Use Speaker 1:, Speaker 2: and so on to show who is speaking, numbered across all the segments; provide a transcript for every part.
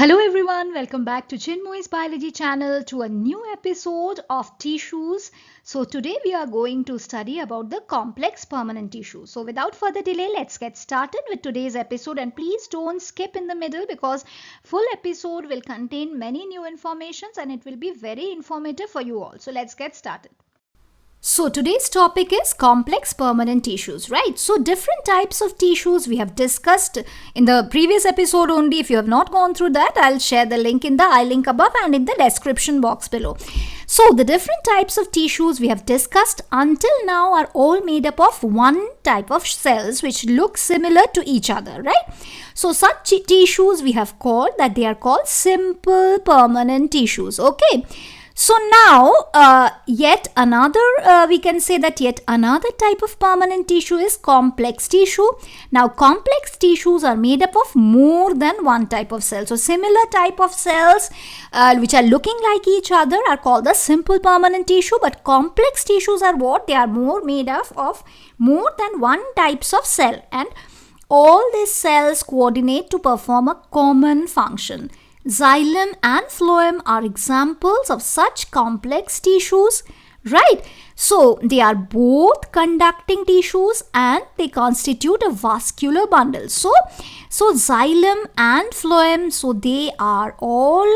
Speaker 1: Hello everyone, welcome back to Chinmoy's Biology channel to a new episode of tissues. So today we are going to study about the complex permanent tissue. So without further delay, let's get started with today's episode, and please don't skip in the middle because full episode will contain many new informations and it will be very informative for you all. So let's get started. So today's topic is complex permanent tissues, right? So different types of tissues we have discussed in the previous episode only. If you have not gone through that, I'll share the link in the I link above and in the description box below. So the different types of tissues we have discussed until now are all made up of one type of cells which look similar to each other, right? So such tissues we have called that they are called simple permanent tissues, okay? So now, yet another type of permanent tissue is complex tissue. Now, complex tissues are made up of more than one type of cell. So, similar type of cells which are looking like each other are called the simple permanent tissue. But complex tissues are what? They are more made up of more than one types of cell. And all these cells coordinate to perform a common function. Xylem and phloem are examples of such complex tissues, right? So, they are both conducting tissues and they constitute a vascular bundle. So xylem and phloem, so they are all,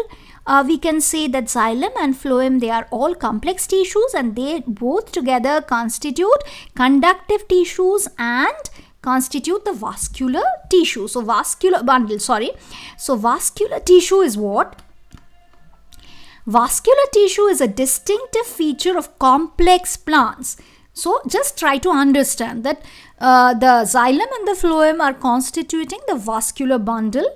Speaker 1: we can say that xylem and phloem, they are all complex tissues and they both together constitute conductive tissues and constitute the vascular tissue. So vascular bundle, So vascular tissue is what? Vascular tissue is a distinctive feature of complex plants. So just try to understand that the xylem and the phloem are constituting the vascular bundle.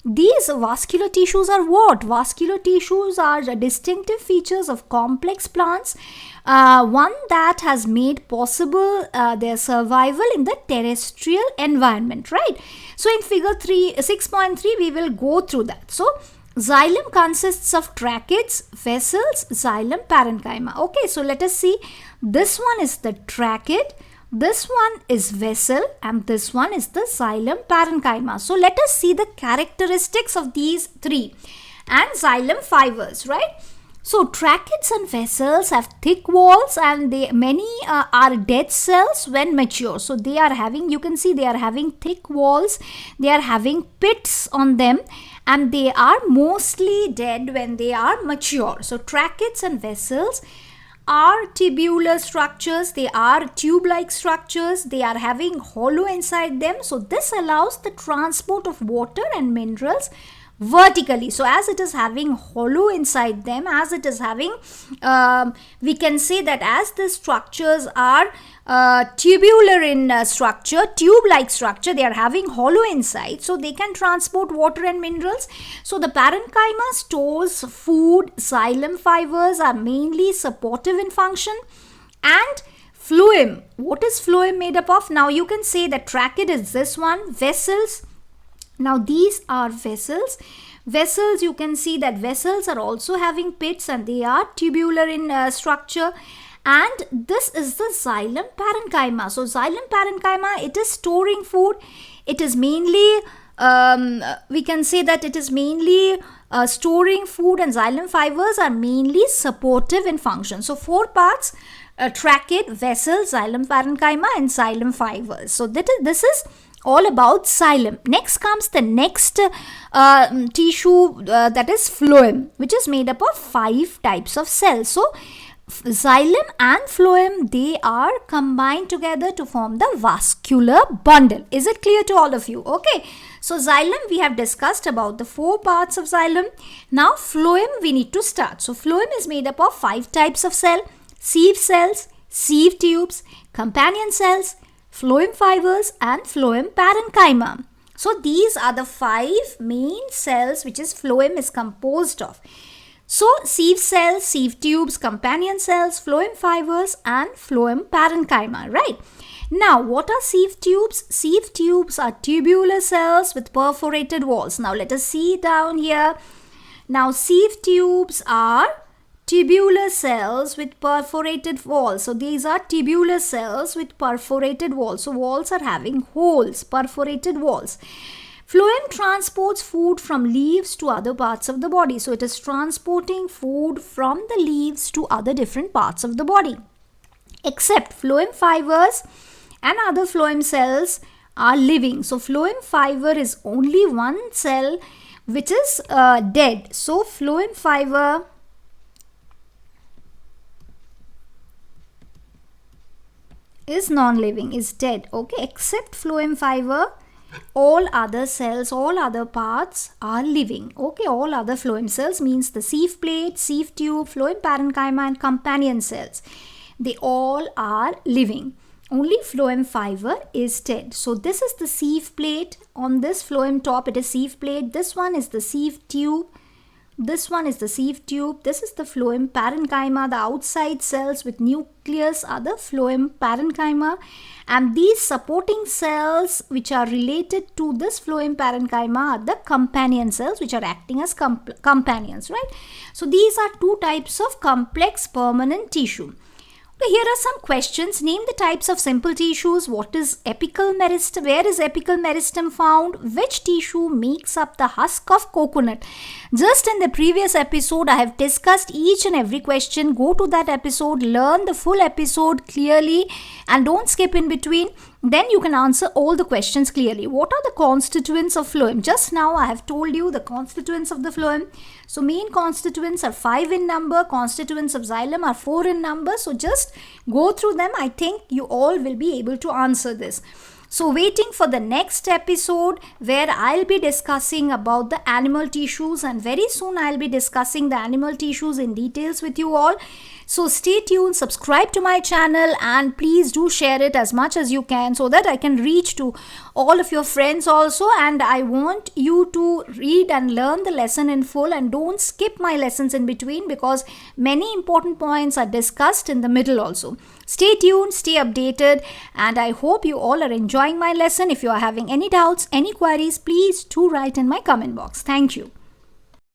Speaker 1: These vascular tissues are what? Vascular tissues are the distinctive features of complex plants. One that has made possible their survival in the terrestrial environment, right? So in figure 6.3 we will go through that. So xylem consists of tracheids, vessels, xylem, parenchyma. Okay, so let us see. This one is the trachid, this one is vessel, and this one is the xylem, parenchyma. So let us see the characteristics of these three and xylem fibers, right? So tracheids and vessels have thick walls and many are dead cells when mature. So they are having, you can see they are having thick walls, they are having pits on them and they are mostly dead when they are mature. So tracheids and vessels are tubular structures, they are tube-like structures, they are having hollow inside them. So this allows the transport of water and minerals vertically. So as it is having hollow inside them, as it is having, we can say that as the structures are tubular in structure, tube-like structure, they are having hollow inside, so they can transport water and minerals. So the parenchyma stores food, xylem fibers are mainly supportive in function, and phloem, what is phloem made up of? Now you can say that trachid is this one, vessels. Now these are vessels. Vessels, you can see that vessels are also having pits and they are tubular in structure. And this is the xylem parenchyma. So xylem parenchyma, it is storing food. It is mainly, we can say that it is mainly storing food, and xylem fibers are mainly supportive in function. So four parts, trachid, vessel, xylem parenchyma and xylem fibers. So this is all about xylem. Next comes the next tissue, that is phloem, which is made up of 5 types of cells. So xylem and phloem, they are combined together to form the vascular bundle. Is it clear to all of you? Okay, so xylem we have discussed about the 4 parts of xylem. Now phloem we need to start. So phloem is made up of 5 types of cell: sieve cells, sieve tubes, companion cells, phloem fibers and phloem parenchyma. So these are the 5 main cells which is phloem is composed of. So sieve cells, sieve tubes, companion cells, phloem fibers and phloem parenchyma, right? Now what are sieve tubes? Sieve tubes are tubular cells with perforated walls. Now let us see down here. Now sieve tubes are tubular cells with perforated walls. So these are tubular cells with perforated walls. So walls are having holes, perforated walls. Phloem transports food from leaves to other parts of the body. So it is transporting food from the leaves to other different parts of the body. Except phloem fibers and other phloem cells are living. So phloem fiber is only one cell which is dead. So phloem fiber is non-living, is dead. Okay, except phloem fiber, all other cells, all other parts are living. Okay, all other phloem cells means the sieve plate, sieve tube, phloem parenchyma and companion cells. They all are living. Only phloem fiber is dead. So this is the sieve plate. On this phloem top it is sieve plate. This one is the sieve tube. This one is the sieve tube. This is the phloem parenchyma. The outside cells with nucleus are the phloem parenchyma. And these supporting cells which are related to this phloem parenchyma are the companion cells which are acting as companions, right? So these are two types of complex permanent tissue. Okay, here are some questions. Name the types of simple tissues. What is apical meristem? Where is apical meristem found? Which tissue makes up the husk of coconut? Just in the previous episode, I have discussed each and every question. Go to that episode, learn the full episode clearly and don't skip in between. Then you can answer all the questions clearly. What are the constituents of phloem? Just now I have told you the constituents of the phloem. So main constituents are 5 in number. Constituents of xylem are 4 in number. So just go through them. I think you all will be able to answer this. So waiting for the next episode where I'll be discussing about the animal tissues, and very soon I'll be discussing the animal tissues in details with you all. So stay tuned, subscribe to my channel and please do share it as much as you can so that I can reach to all of your friends also. And I want you to read and learn the lesson in full and don't skip my lessons in between because many important points are discussed in the middle also. Stay tuned, stay updated, and I hope you all are enjoying my lesson. If you are having any doubts, any queries, please do write in my comment box. Thank you.